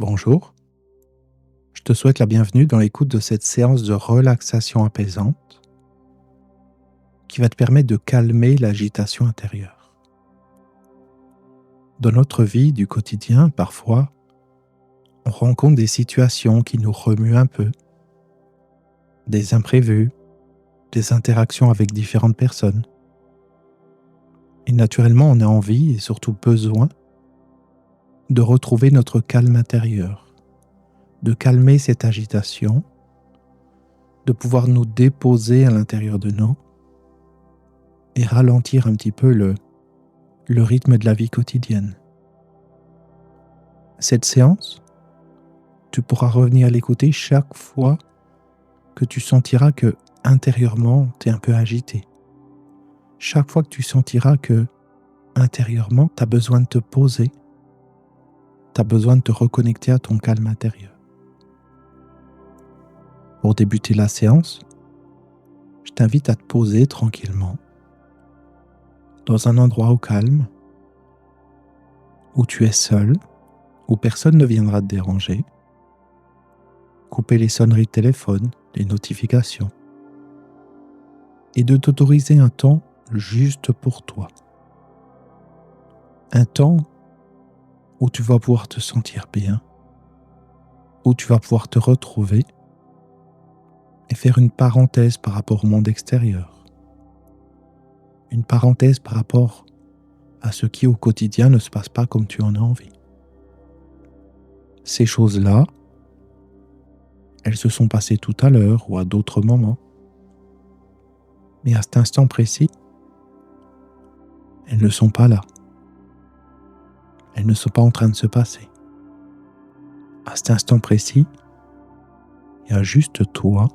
Bonjour, je te souhaite la bienvenue dans l'écoute de cette séance de relaxation apaisante qui va te permettre de calmer l'agitation intérieure. Dans notre vie du quotidien, parfois, on rencontre des situations qui nous remuent un peu, des imprévus, des interactions avec différentes personnes. Et naturellement, on a envie et surtout besoin de retrouver notre calme intérieur, de calmer cette agitation, de pouvoir nous déposer à l'intérieur de nous et ralentir un petit peu le rythme de la vie quotidienne. Cette séance, tu pourras revenir l'écouter chaque fois que tu sentiras que intérieurement tu es un peu agité. Chaque fois que tu sentiras que intérieurement tu as besoin de te poser, tu as besoin de te reconnecter à ton calme intérieur. Pour débuter la séance, je t'invite à te poser tranquillement dans un endroit au calme, où tu es seul, où personne ne viendra te déranger. Couper les sonneries de téléphone, les notifications, et de t'autoriser un temps juste pour toi. Un temps où tu vas pouvoir te sentir bien, où tu vas pouvoir te retrouver et faire une parenthèse par rapport au monde extérieur. Une parenthèse par rapport à ce qui au quotidien ne se passe pas comme tu en as envie. Ces choses-là, elles se sont passées tout à l'heure ou à d'autres moments. Mais à cet instant précis, elles ne sont pas là. Elles ne sont pas en train de se passer. À cet instant précis, il y a juste toi,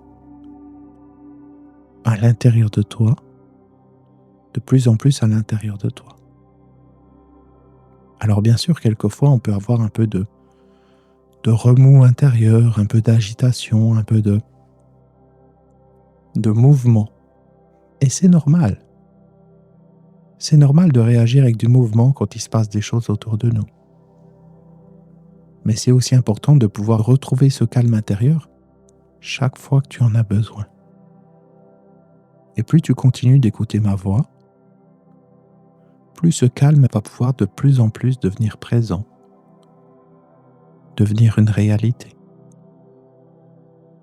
à l'intérieur de toi, de plus en plus à l'intérieur de toi. Alors bien sûr, quelquefois, on peut avoir un peu de remous intérieur, un peu d'agitation, un peu de mouvement. Et c'est normal. C'est normal de réagir avec du mouvement quand il se passe des choses autour de nous. Mais c'est aussi important de pouvoir retrouver ce calme intérieur chaque fois que tu en as besoin. Et plus tu continues d'écouter ma voix, plus ce calme va pouvoir de plus en plus devenir présent, devenir une réalité.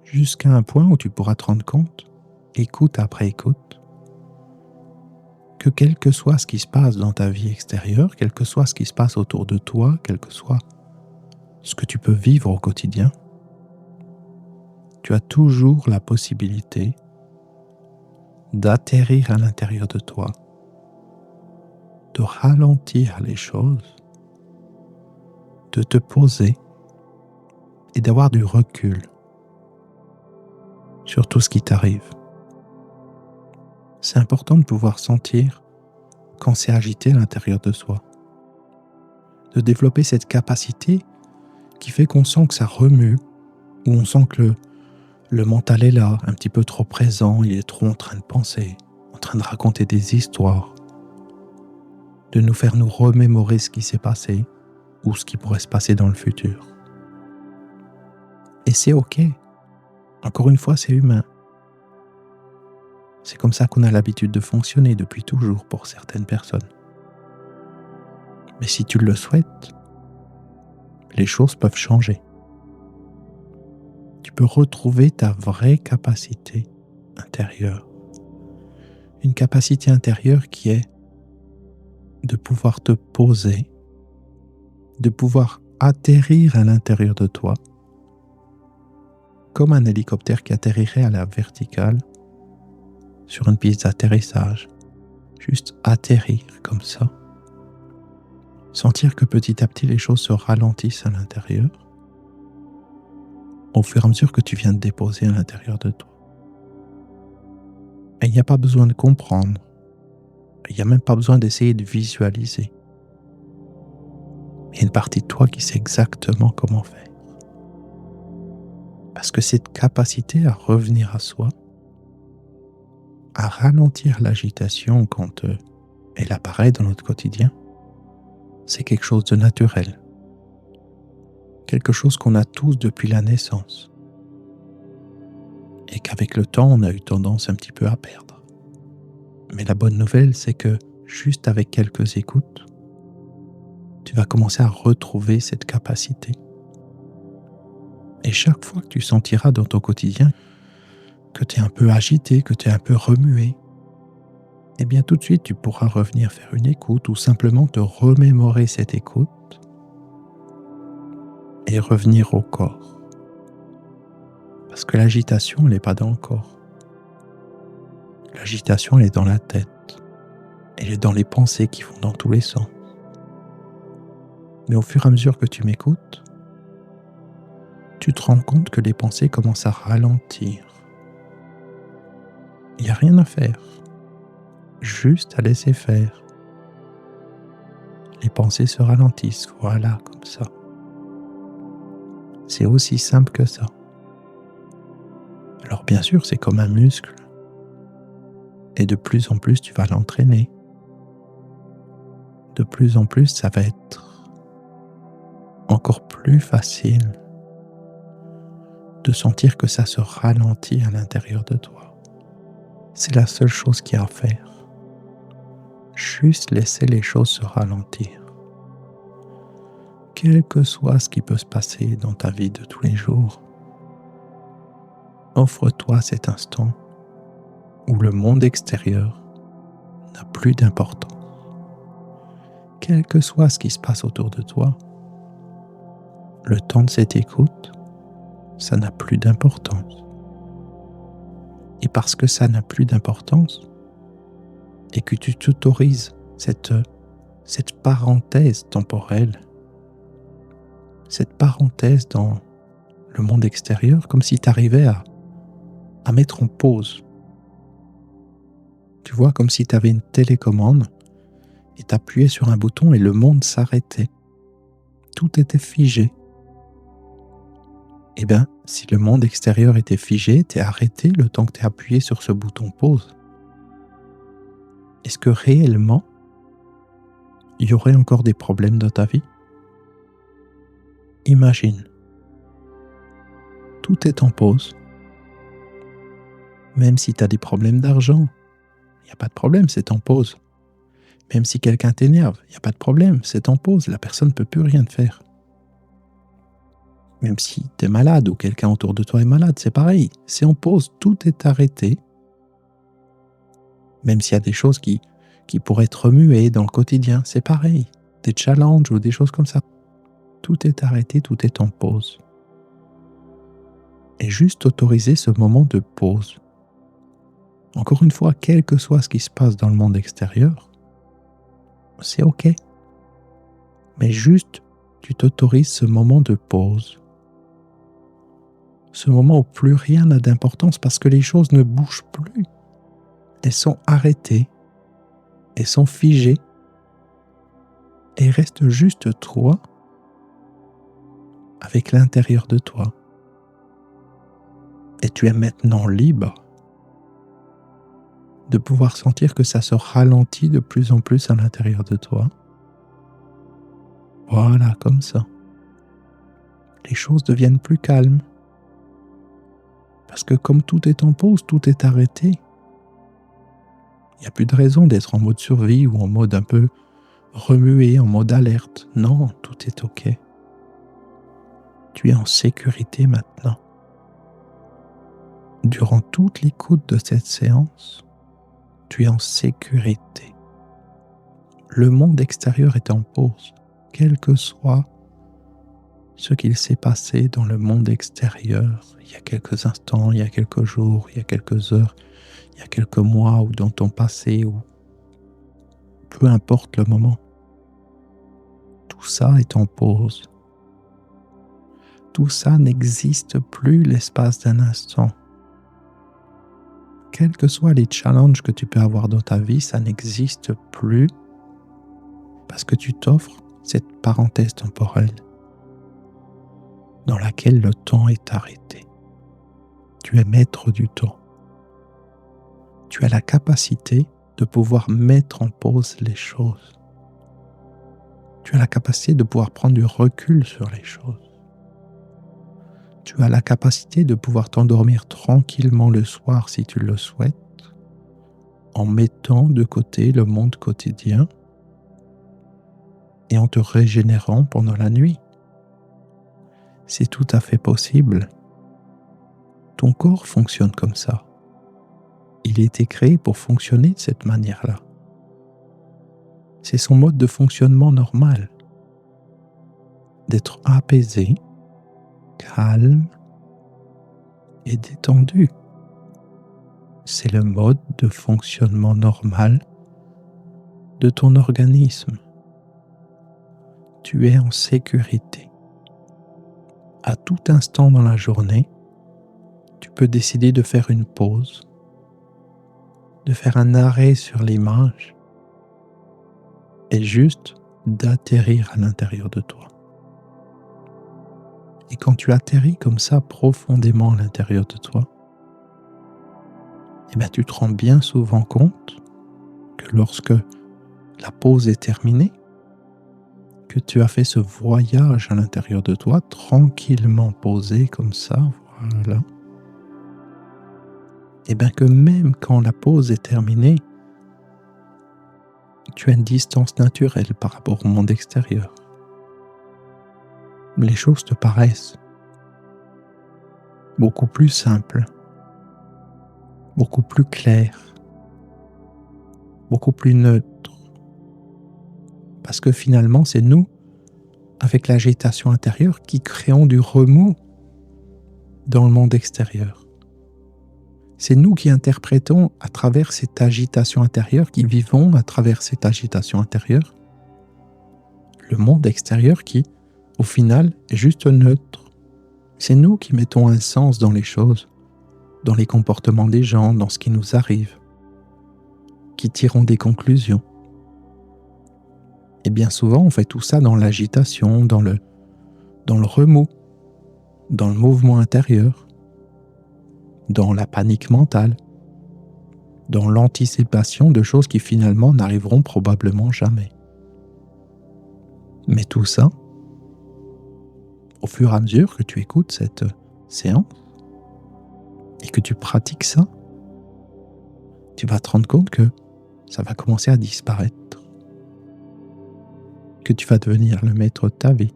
Jusqu'à un point où tu pourras te rendre compte, écoute après écoute, que quel que soit ce qui se passe dans ta vie extérieure, quel que soit ce qui se passe autour de toi, quel que soit ce que tu peux vivre au quotidien, tu as toujours la possibilité d'atterrir à l'intérieur de toi, de ralentir les choses, de te poser et d'avoir du recul sur tout ce qui t'arrive. C'est important de pouvoir sentir quand c'est agité à l'intérieur de soi, de développer cette capacité qui fait qu'on sent que ça remue, ou on sent que le mental est là, un petit peu trop présent, il est trop en train de penser, en train de raconter des histoires, de nous faire nous remémorer ce qui s'est passé ou ce qui pourrait se passer dans le futur. Et c'est ok. Encore une fois, c'est humain. C'est comme ça qu'on a l'habitude de fonctionner depuis toujours pour certaines personnes. Mais si tu le souhaites, les choses peuvent changer. Tu peux retrouver ta vraie capacité intérieure. Une capacité intérieure qui est de pouvoir te poser, de pouvoir atterrir à l'intérieur de toi, comme un hélicoptère qui atterrirait à la verticale sur une piste d'atterrissage. Juste atterrir comme ça. Sentir que petit à petit les choses se ralentissent à l'intérieur au fur et à mesure que tu viens de déposer à l'intérieur de toi. Et il n'y a pas besoin de comprendre. Il n'y a même pas besoin d'essayer de visualiser. Il y a une partie de toi qui sait exactement comment faire. Parce que cette capacité à revenir à soi, à ralentir l'agitation quand elle apparaît dans notre quotidien, c'est quelque chose de naturel. quelque chose qu'on a tous depuis la naissance et qu'avec le temps, on a eu tendance un petit peu à perdre. Mais la bonne nouvelle, c'est que juste avec quelques écoutes, tu vas commencer à retrouver cette capacité. Et chaque fois que tu sentiras dans ton quotidien que tu es un peu agité, que tu es un peu remué, eh bien tout de suite tu pourras revenir faire une écoute ou simplement te remémorer cette écoute et revenir au corps. Parce que l'agitation, elle n'est pas dans le corps. L'agitation, elle est dans la tête. Elle est dans les pensées qui vont dans tous les sens. Mais au fur et à mesure que tu m'écoutes, tu te rends compte que les pensées commencent à ralentir. Il n'y a rien à faire. Juste à laisser faire. Les pensées se ralentissent, voilà, comme ça. C'est aussi simple que ça. Alors bien sûr, c'est comme un muscle. Et de plus en plus, tu vas l'entraîner. De plus en plus, ça va être encore plus facile de sentir que ça se ralentit à l'intérieur de toi. C'est la seule chose qu'il y a à faire. Juste laisser les choses se ralentir. Quel que soit ce qui peut se passer dans ta vie de tous les jours, offre-toi cet instant où le monde extérieur n'a plus d'importance. Quel que soit ce qui se passe autour de toi, le temps de cette écoute, ça n'a plus d'importance. Et parce que ça n'a plus d'importance, et que tu t'autorises cette parenthèse temporelle, cette parenthèse dans le monde extérieur, comme si tu arrivais à mettre en pause. Tu vois, comme si tu avais une télécommande et tu appuyais sur un bouton et le monde s'arrêtait. Tout était figé. Eh bien, si le monde extérieur était figé, tu es arrêté le temps que tu as appuyé sur ce bouton pause. Est-ce que réellement, il y aurait encore des problèmes dans ta vie? Imagine. Tout est en pause. Même si tu as des problèmes d'argent, il n'y a pas de problème, c'est en pause. Même si quelqu'un t'énerve, il n'y a pas de problème, c'est en pause, la personne ne peut plus rien te faire. Même si tu es malade ou quelqu'un autour de toi est malade, c'est pareil, c'est en pause, tout est arrêté. Même s'il y a des choses qui pourraient être remuées dans le quotidien, c'est pareil, des challenges ou des choses comme ça. Tout est arrêté, tout est en pause. Et juste autoriser ce moment de pause. Encore une fois, quel que soit ce qui se passe dans le monde extérieur, c'est ok. Mais juste, tu t'autorises ce moment de pause. Ce moment où plus rien n'a d'importance parce que les choses ne bougent plus. Elles sont arrêtées. Elles sont figées. Et il reste juste toi avec l'intérieur de toi. Et tu es maintenant libre de pouvoir sentir que ça se ralentit de plus en plus à l'intérieur de toi. Voilà, comme ça. Les choses deviennent plus calmes. Parce que comme tout est en pause, tout est arrêté, il n'y a plus de raison d'être en mode survie ou en mode un peu remué, en mode alerte. Non, tout est ok. Tu es en sécurité maintenant. Durant toute l'écoute de cette séance, tu es en sécurité. Le monde extérieur est en pause, quel que soit ce qu'il s'est passé dans le monde extérieur il y a quelques instants, il y a quelques jours, il y a quelques heures, il y a quelques mois ou dans ton passé, ou peu importe le moment. Tout ça est en pause. Tout ça n'existe plus l'espace d'un instant. Quels que soient les challenges que tu peux avoir dans ta vie, ça n'existe plus parce que tu t'offres cette parenthèse temporelle dans laquelle le temps est arrêté. Tu es maître du temps. Tu as la capacité de pouvoir mettre en pause les choses. Tu as la capacité de pouvoir prendre du recul sur les choses. Tu as la capacité de pouvoir t'endormir tranquillement le soir si tu le souhaites, en mettant de côté le monde quotidien et en te régénérant pendant la nuit. C'est tout à fait possible. Ton corps fonctionne comme ça. Il a été créé pour fonctionner de cette manière-là. C'est son mode de fonctionnement normal. D'être apaisé, calme et détendu. C'est le mode de fonctionnement normal de ton organisme. Tu es en sécurité. À tout instant dans la journée, tu peux décider de faire une pause, de faire un arrêt sur l'image et juste d'atterrir à l'intérieur de toi. Et quand tu atterris comme ça profondément à l'intérieur de toi, tu te rends bien souvent compte que lorsque la pause est terminée, que tu as fait ce voyage à l'intérieur de toi, tranquillement posé comme ça, voilà, que même quand la pause est terminée, tu as une distance naturelle par rapport au monde extérieur. Les choses te paraissent beaucoup plus simples, beaucoup plus claires, beaucoup plus neutres. Parce que finalement, c'est nous, avec l'agitation intérieure, qui créons du remous dans le monde extérieur. C'est nous qui interprétons à travers cette agitation intérieure, qui vivons à travers cette agitation intérieure, le monde extérieur qui, au final, est juste neutre. C'est nous qui mettons un sens dans les choses, dans les comportements des gens, dans ce qui nous arrive, qui tirons des conclusions. Et bien souvent, on fait tout ça dans l'agitation, dans le remous, dans le mouvement intérieur, dans la panique mentale, dans l'anticipation de choses qui finalement n'arriveront probablement jamais. Mais tout ça, au fur et à mesure que tu écoutes cette séance et que tu pratiques ça, tu vas te rendre compte que ça va commencer à disparaître, que tu vas devenir le maître de ta vie,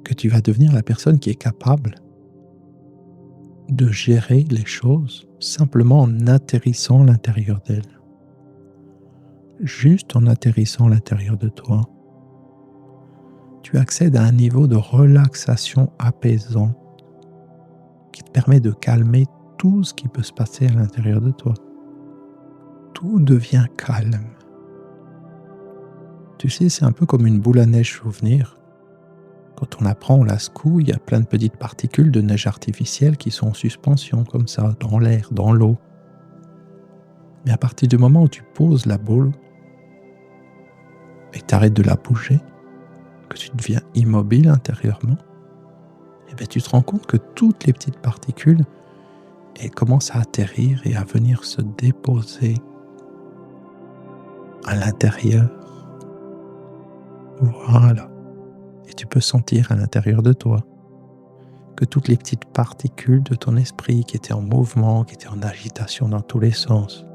que tu vas devenir la personne qui est capable de gérer les choses simplement en atterrissant à l'intérieur d'elle. Juste en atterrissant à l'intérieur de toi, tu accèdes à un niveau de relaxation apaisant qui te permet de calmer tout ce qui peut se passer à l'intérieur de toi. Tout devient calme. Tu sais, c'est un peu comme une boule à neige souvenir. Quand on la prend, on la secoue, il y a plein de petites particules de neige artificielle qui sont en suspension comme ça, dans l'air, dans l'eau. Mais à partir du moment où tu poses la boule et tu arrêtes de la bouger, que tu deviens immobile intérieurement, tu te rends compte que toutes les petites particules elles commencent à atterrir et à venir se déposer à l'intérieur. Voilà. Et tu peux sentir à l'intérieur de toi que toutes les petites particules de ton esprit qui étaient en mouvement, qui étaient en agitation dans tous les sens,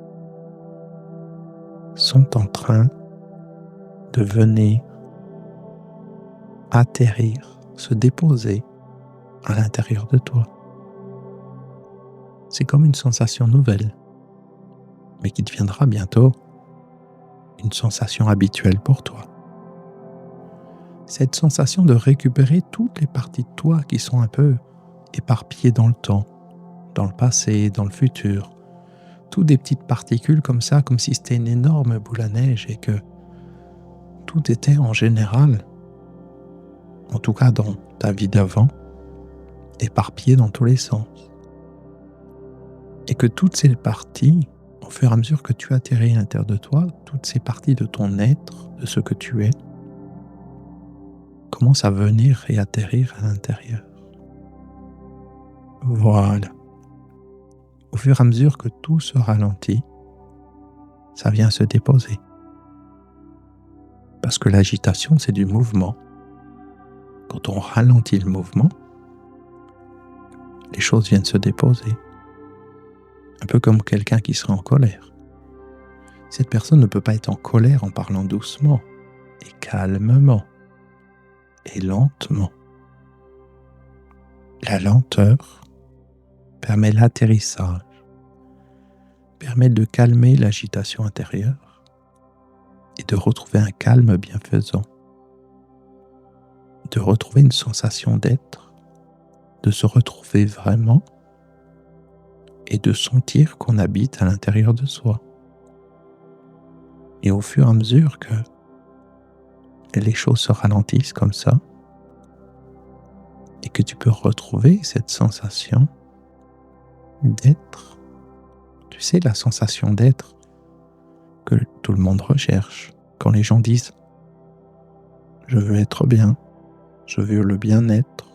sont en train de venir atterrir, se déposer à l'intérieur de toi. C'est comme une sensation nouvelle, mais qui deviendra bientôt une sensation habituelle pour toi. Cette sensation de récupérer toutes les parties de toi qui sont un peu éparpillées dans le temps, dans le passé, dans le futur, toutes des petites particules comme ça, comme si c'était une énorme boule à neige et que tout était en général, en tout cas dans ta vie d'avant, éparpillé dans tous les sens. Et que toutes ces parties, au fur et à mesure que tu atterris à l'intérieur de toi, toutes ces parties de ton être, de ce que tu es, commencent à venir et atterrir à l'intérieur. Voilà. Au fur et à mesure que tout se ralentit, ça vient se déposer. Parce que l'agitation, c'est du mouvement. Quand on ralentit le mouvement, les choses viennent se déposer. Un peu comme quelqu'un qui serait en colère. Cette personne ne peut pas être en colère en parlant doucement et calmement et lentement. La lenteur permet l'atterrissage, permet de calmer l'agitation intérieure et de retrouver un calme bienfaisant, de retrouver une sensation d'être, de se retrouver vraiment et de sentir qu'on habite à l'intérieur de soi. Et au fur et à mesure que les choses se ralentissent comme ça, et que tu peux retrouver cette sensation d'être, tu sais, la sensation d'être que tout le monde recherche. Quand les gens disent « je veux être bien, je veux le bien-être »,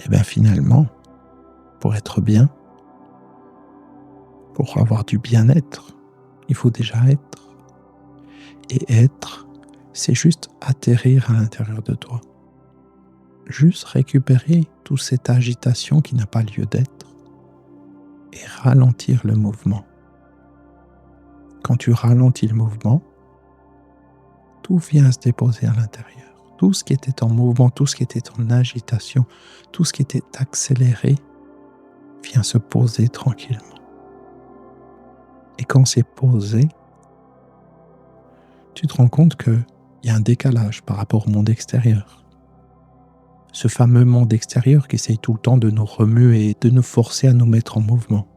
et bien finalement, pour être bien, pour avoir du bien-être, il faut déjà être. Et être, c'est juste atterrir à l'intérieur de toi. Juste récupérer toute cette agitation qui n'a pas lieu d'être et ralentir le mouvement. Quand tu ralentis le mouvement, tout vient se déposer à l'intérieur. Tout ce qui était en mouvement, tout ce qui était en agitation, tout ce qui était accéléré vient se poser tranquillement. Et quand c'est posé, tu te rends compte qu'il y a un décalage par rapport au monde extérieur. Ce fameux monde extérieur qui essaye tout le temps de nous remuer, de nous forcer à nous mettre en mouvement,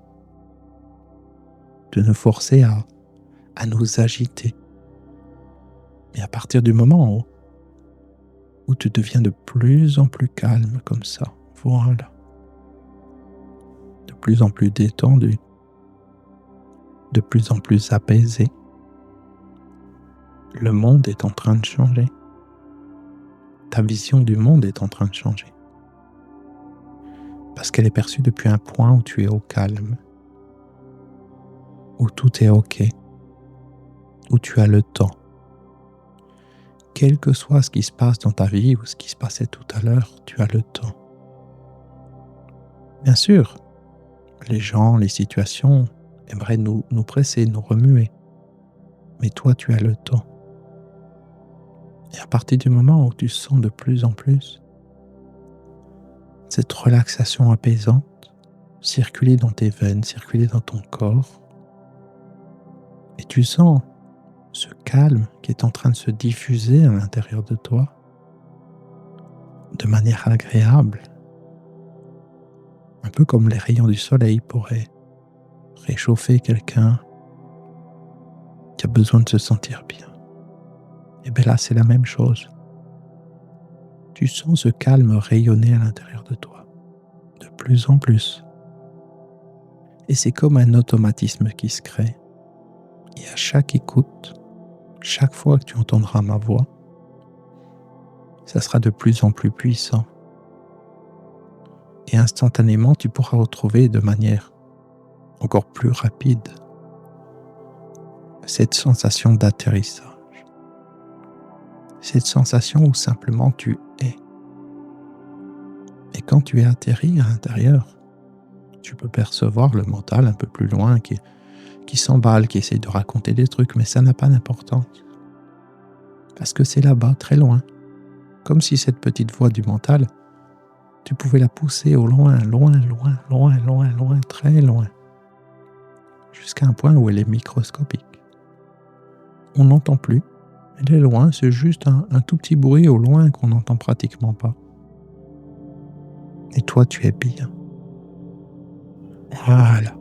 de nous forcer à nous agiter. Mais à partir du moment où tu deviens de plus en plus calme comme ça, voilà, de plus en plus détendu, de plus en plus apaisé, le monde est en train de changer. Ta vision du monde est en train de changer. Parce qu'elle est perçue depuis un point où tu es au calme, où tout est OK, où tu as le temps. Quel que soit ce qui se passe dans ta vie ou ce qui se passait tout à l'heure, tu as le temps. Bien sûr, les gens, les situations aimeraient nous presser, nous remuer. Mais toi, tu as le temps. Et à partir du moment où tu sens de plus en plus cette relaxation apaisante circuler dans tes veines, circuler dans ton corps, et tu sens ce calme qui est en train de se diffuser à l'intérieur de toi de manière agréable, un peu comme les rayons du soleil pourraient réchauffer quelqu'un qui a besoin de se sentir bien. Et bien là, c'est la même chose. Tu sens ce calme rayonner à l'intérieur de toi, de plus en plus. Et c'est comme un automatisme qui se crée. Et à chaque écoute, chaque fois que tu entendras ma voix, ça sera de plus en plus puissant. Et instantanément, tu pourras retrouver de manière encore plus rapide cette sensation d'atterrissage. Cette sensation où simplement tu es. Et quand tu es atterri à l'intérieur, tu peux percevoir le mental un peu plus loin qui s'emballe, qui essaie de raconter des trucs, mais ça n'a pas d'importance. Parce que c'est là-bas, très loin. Comme si cette petite voix du mental, tu pouvais la pousser au loin, loin, loin, loin, loin, loin, très loin. Jusqu'à un point où elle est microscopique. On n'entend plus. Elle est loin, c'est juste un tout petit bruit au loin qu'on n'entend pratiquement pas. Et toi, tu es bien. Voilà.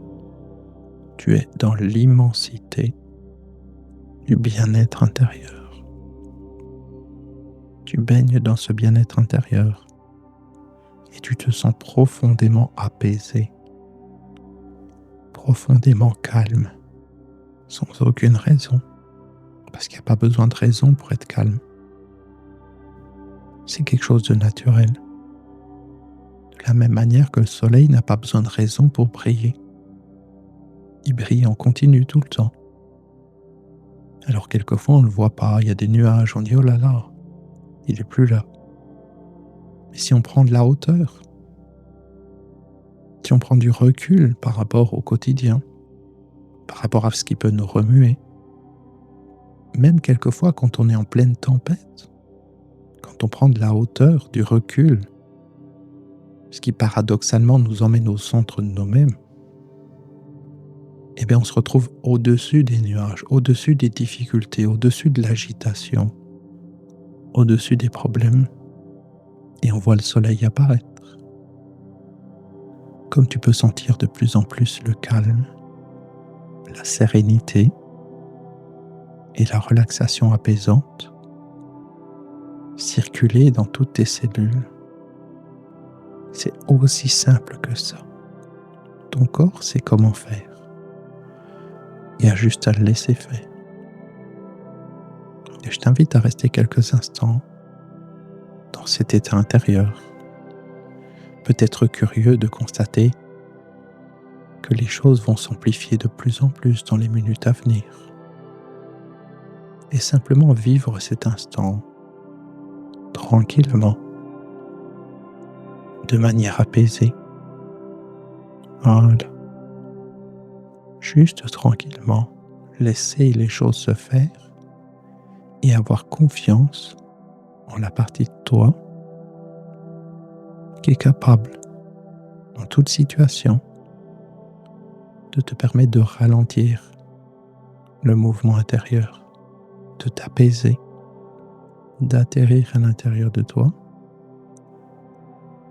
Tu es dans l'immensité du bien-être intérieur. Tu baignes dans ce bien-être intérieur et tu te sens profondément apaisé, profondément calme, sans aucune raison, parce qu'il n'y a pas besoin de raison pour être calme. C'est quelque chose de naturel. De la même manière que le soleil n'a pas besoin de raison pour briller. Il brille en continu tout le temps. Alors quelquefois on ne le voit pas, il y a des nuages, on dit oh là là, il est plus là. Mais si on prend de la hauteur, si on prend du recul par rapport au quotidien, par rapport à ce qui peut nous remuer, même quelquefois quand on est en pleine tempête, quand on prend de la hauteur, du recul, ce qui paradoxalement nous emmène au centre de nous-mêmes, eh bien on se retrouve au-dessus des nuages, au-dessus des difficultés, au-dessus de l'agitation, au-dessus des problèmes, et on voit le soleil apparaître. Comme tu peux sentir de plus en plus le calme, la sérénité et la relaxation apaisante circuler dans toutes tes cellules. C'est aussi simple que ça. Ton corps sait comment faire. Il y a juste à le laisser faire. Et je t'invite à rester quelques instants dans cet état intérieur. Peut-être curieux de constater que les choses vont s'amplifier de plus en plus dans les minutes à venir. Et simplement vivre cet instant tranquillement, de manière apaisée. Voilà. Juste tranquillement, laisser les choses se faire et avoir confiance en la partie de toi qui est capable, dans toute situation, de te permettre de ralentir le mouvement intérieur, de t'apaiser, d'atterrir à l'intérieur de toi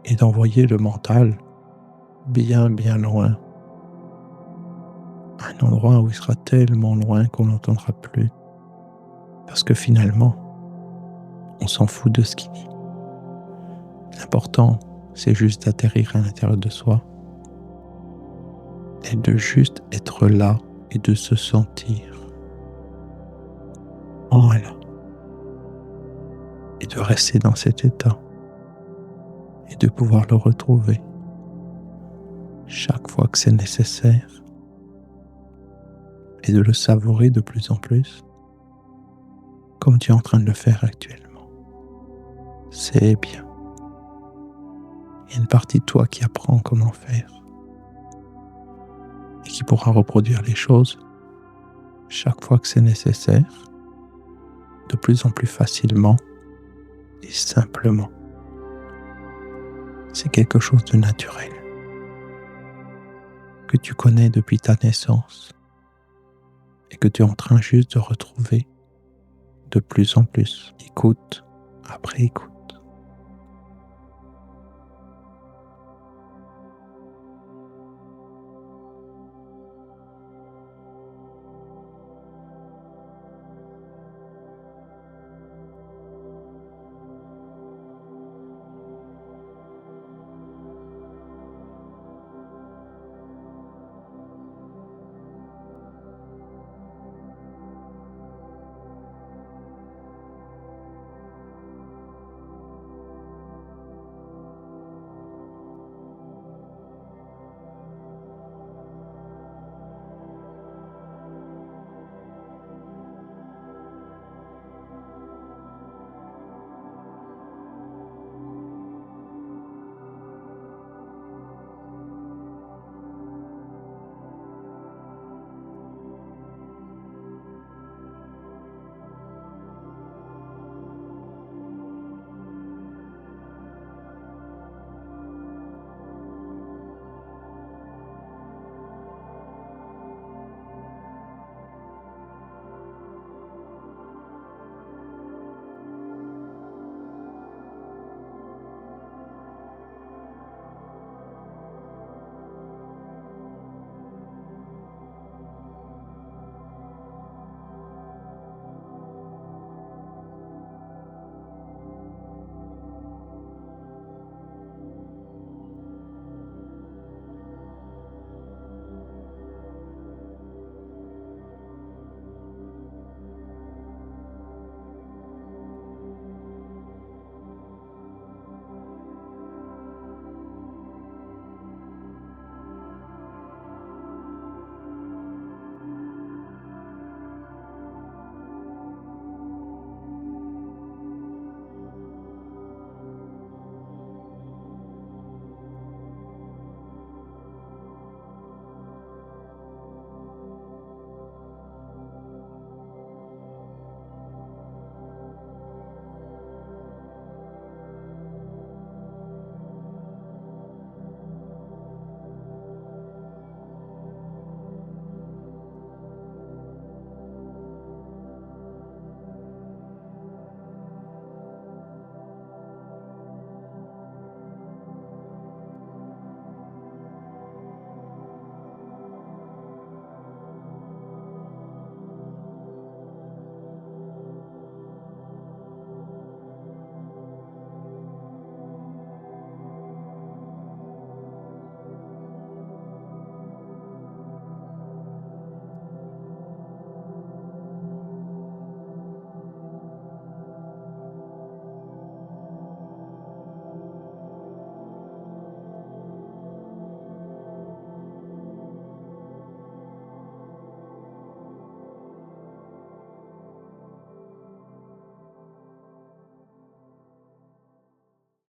et d'envoyer le mental bien bien loin, à un endroit où il sera tellement loin qu'on n'entendra plus, parce que finalement, on s'en fout de ce qu'il dit. L'important, c'est juste d'atterrir à l'intérieur de soi et de juste être là et de se sentir. Voilà. Et de rester dans cet état et de pouvoir le retrouver chaque fois que c'est nécessaire et de le savourer de plus en plus comme tu es en train de le faire actuellement. C'est bien. Il y a une partie de toi qui apprend comment faire et qui pourra reproduire les choses chaque fois que c'est nécessaire, de plus en plus facilement et simplement. C'est quelque chose de naturel que tu connais depuis ta naissance et que tu es en train juste de retrouver de plus en plus, écoute après écoute.